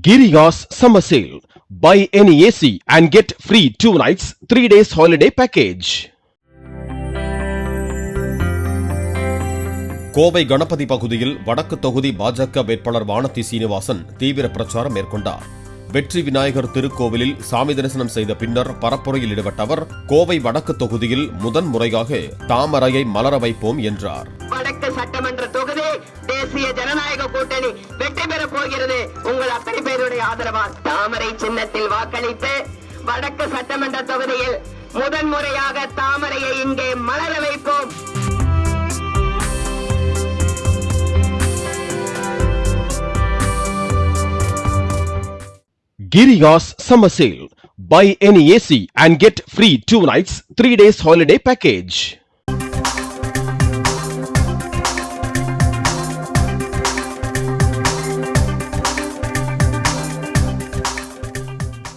Giriya's summer sale. Buy any AC and get free 2 nights, 3 days holiday package. Kovai Ganapathi பகுதியில் வடக்கு தொகுதி பாஜக வேட்பாளர் வானதி சீனிவாசன் தீவிர பிரச்சாரம் மேற்கொண்டார். வெற்றி விநாயகர் திருக்கோவிலில் சாமி தரிசனம் செய்த பின்னர் பரப்புரையில் ஈடுபட்ட அவர் கோவை வடக்கு தொகுதியில் முதன்முறையாக தாமரையை மலர வைப்போம் என்றார். வடக்கு சட்டமன்ற தொகுதி தேசிய ஜனநாயக கூட்டணி வெற்றி பெறப் போகிறது. உங்கள் அத்தனை பேருடைய ஆதரவால் தாமரை சின்னத்தில் வாக்களித்து வடக்கு சட்டமன்ற தொகுதியில் முதன்முறையாக தாமரையை இங்கே மலர வைப்போம். Giriya's summer sale. Buy any AC and get free 2 nights, 3 days holiday package.